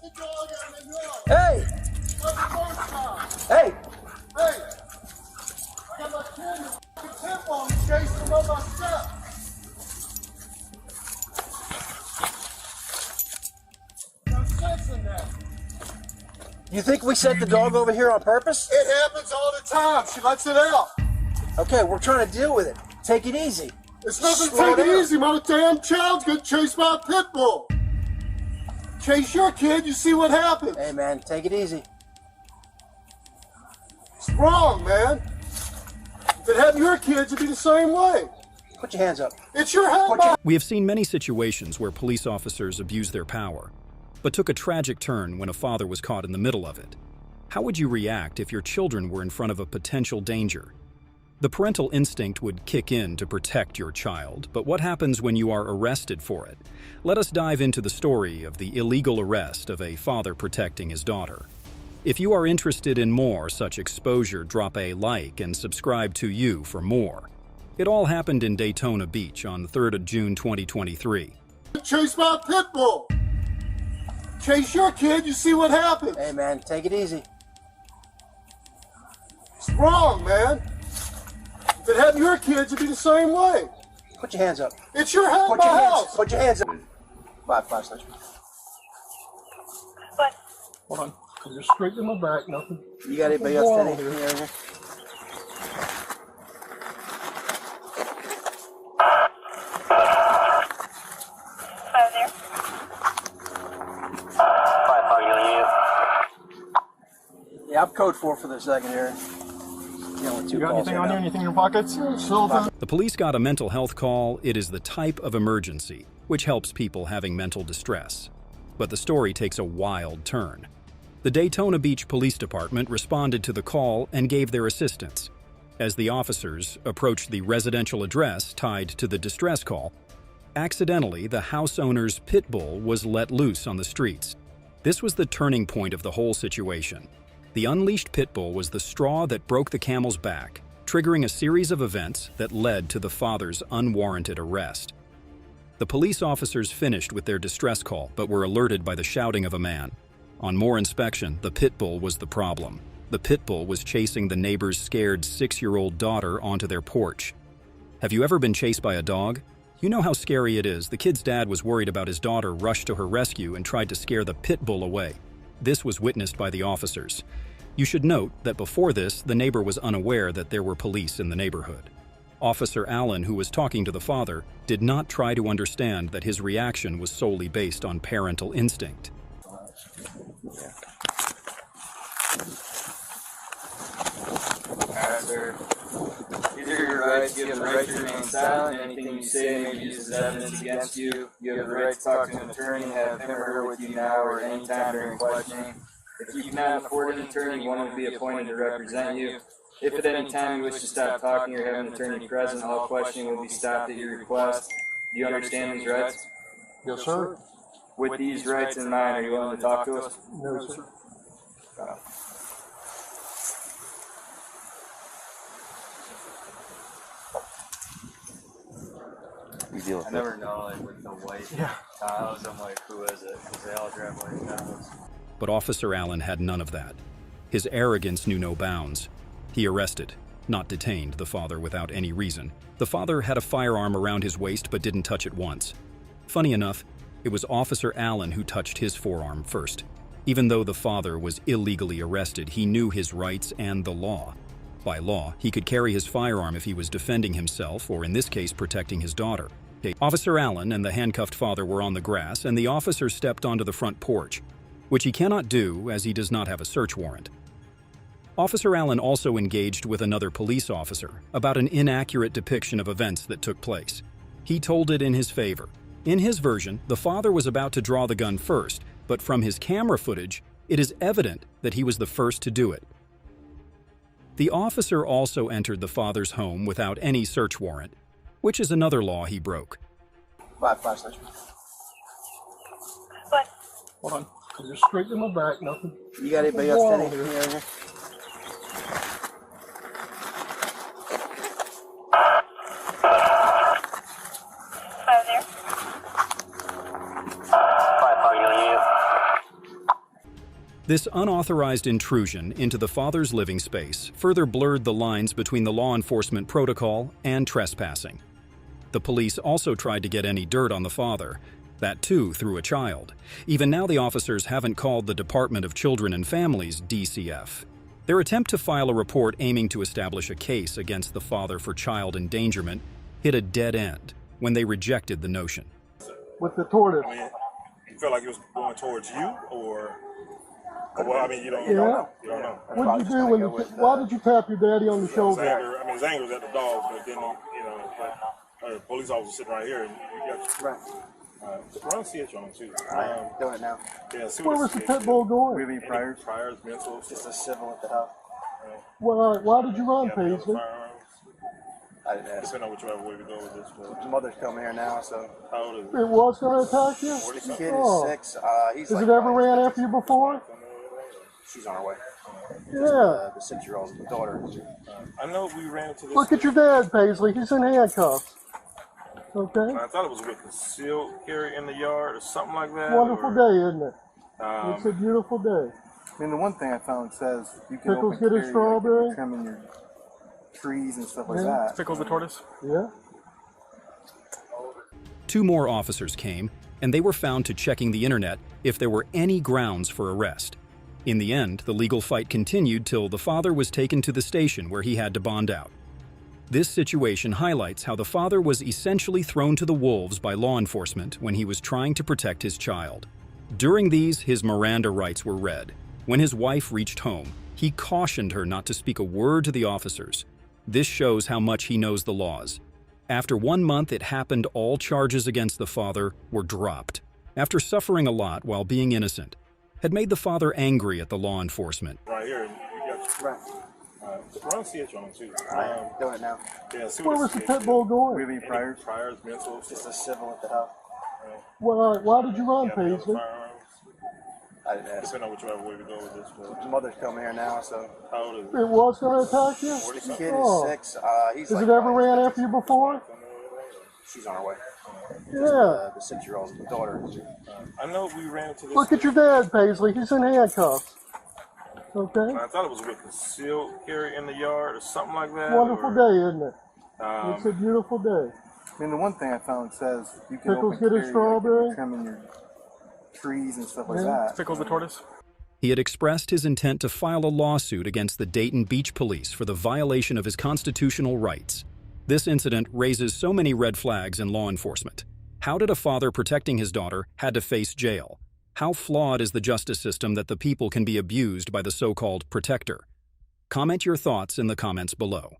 Hey! Hey! Hey! I got my kid in the Pitbull and chasing him up my steps. No sense in that. You think we sent the dog over here on purpose? It happens all the time. She lets it out. Okay, we're trying to deal with it. Take it easy. It's nothing to Slow take it down. easy. My damn child's getting chased by a pit bull. Chase your kid, you see what happens. Hey, man, take it easy. It's wrong, man. If it happened to your kids, it'd be the same way. Put your hands up. It's your head. We have seen many situations where police officers abuse their power, but took a tragic turn when a father was caught in the middle of it. How would you react if your children were in front of a potential danger? The parental instinct would kick in to protect your child, but what happens when you are arrested for it? Let us dive into the story of the illegal arrest of a father protecting his daughter. If you are interested in more such exposure, drop a like and subscribe to You for more. It all happened in Daytona Beach on the 3rd of June 2023. Chased by a pit bull. Chase your kid, you see what happens. Hey, man, take it easy. It's wrong, man. If it happened to your kids, it'd be the same way. Put your hands up. It's your head, Put my your hands, house. put your hands up. Five, six. What? Hold on. Just straight in my back, nothing. You got anybody else standing here? Five there. Yeah, I'm code 4 for the secondary. You got anything on you? Anything in your pockets? The police got a mental health call. It is the type of emergency which helps people having mental distress. But the story takes a wild turn. The Daytona Beach Police Department responded to the call and gave their assistance. As the officers approached the residential address tied to the distress call, accidentally the house owner's pit bull was let loose on the streets. This was the turning point of the whole situation. The unleashed pit bull was the straw that broke the camel's back, triggering a series of events that led to the father's unwarranted arrest. The police officers finished with their distress call but were alerted by the shouting of a man. On more inspection, the pit bull was the problem. The pit bull was chasing the neighbor's scared 6-year-old daughter onto their porch. Have you ever been chased by a dog? You know how scary it is. The kid's dad was worried about his daughter, rushed to her rescue, and tried to scare the pit bull away. This was witnessed by the officers. You should note that before this, the neighbor was unaware that there were police in the neighborhood. Officer Allen, who was talking to the father, did not try to understand that his reaction was solely based on parental instinct. Sir. These are your rights. You have the right to remain silent. Anything you say may be used as evidence against you. You have the right to talk to an attorney, have him or her with you now or any time during questioning. If you cannot afford an attorney, one will be appointed to represent you. If at any time you wish to stop talking or have an attorney present, all questioning will be stopped at your request. Do you understand these rights? Yes, sir. With these rights in mind, are you willing to talk to us? No, sir. I never know, like, with the white tiles, I'm like, who is it? Because they all drive white tiles. But Officer Allen had none of that. His arrogance knew no bounds. He arrested, not detained, the father without any reason. The father had a firearm around his waist but didn't touch it once. Funny enough, it was Officer Allen who touched his forearm first. Even though the father was illegally arrested, he knew his rights and the law. By law, he could carry his firearm if he was defending himself or, in this case, protecting his daughter. Officer Allen and the handcuffed father were on the grass, and the officer stepped onto the front porch, which he cannot do as he does not have a search warrant. Officer Allen also engaged with another police officer about an inaccurate depiction of events that took place. He told it in his favor. In his version, the father was about to draw the gun first, but from his camera footage, it is evident that he was the first to do it. The officer also entered the father's home without any search warrant, which is another law he broke. Five, six. What? Hold on. Just straight in my back, nothing. You got anybody else standing here? Five there. This unauthorized intrusion into the father's living space further blurred the lines between the law enforcement protocol and trespassing. The police also tried to get any dirt on the father, that too through a child. Even now, the officers haven't called the Department of Children and Families DCF. Their attempt to file a report aiming to establish a case against the father for child endangerment hit a dead end when they rejected the notion. With the tortoise. I mean, you felt like it was going towards you, or well, I mean, you don't Yeah. know. You don't know. What did you do when you, why did you tap your daddy on the His shoulder? anger, I mean, his anger was at the dog, but then, the police officer sitting right here, and you got Right. run CH on him too. Doing it now. Yeah, see Where what was the CH pit did. bull going? Any priors? Priors, mental. Just a civil at the house. Well, why did you run, Yeah, mental Paisley? firearms. I didn't ask. Depending on whichever way we go with this. But His mother's coming here now, so. how old is It was going to attack you? The kid Oh. is 6. He's Has like it ever probably- ran after you before? She's on her way. Yeah. The 6-year-old daughter. I know we ran into this. Look at your dad, Paisley. He's in handcuffs. Okay. I thought it was with concealed carry in the yard or something like that. Wonderful day, isn't it? Um, It's a beautiful day. I mean, the one thing I found says you can Pickles open get a carry, like, strawberry? if you're trimming your trees and stuff like Yeah. that. Pickles the tortoise? Yeah. 2 more officers came, and they were found to checking the internet if there were any grounds for arrest. In the end, the legal fight continued till the father was taken to the station where he had to bond out. This situation highlights how the father was essentially thrown to the wolves by law enforcement when he was trying to protect his child. During these, his Miranda rights were read. When his wife reached home, he cautioned her not to speak a word to the officers. This shows how much he knows the laws. After 1 month it happened, all charges against the father were dropped. After suffering a lot while being innocent, had made the father angry at the law enforcement. right here, and you got Right. run CH on him too. Doing it now. Yeah, see Where what was the CH pit did. bull We going? have any priors? Priors, mental. Just a civil at the house. Well, why did you run, Yeah, mental Paisley? firearms. I didn't ask. Depending on whichever way we go with this. But His mother's coming here now, so. how old is It was going to attack you? The kid Oh. is 6. He's Has like it ever probably- ran after you before? She's on her way. Yeah. The 6-year-old daughter. I know we ran into this. Look at your dad, Paisley. He's in handcuffs. Okay. I thought it was with concealed carry in the yard or something like that. Wonderful or, day, isn't it? Um, It's a beautiful day. I mean, the one thing I found says you can Pickles open get a carry, like, if strawberry? you're trimming your trees and stuff like Yeah. that. Pickles the tortoise? He had expressed his intent to file a lawsuit against the Dayton Beach Police for the violation of his constitutional rights. This incident raises so many red flags in law enforcement. How did a father protecting his daughter had to face jail? How flawed is the justice system that the people can be abused by the so-called protector? Comment your thoughts in the comments below.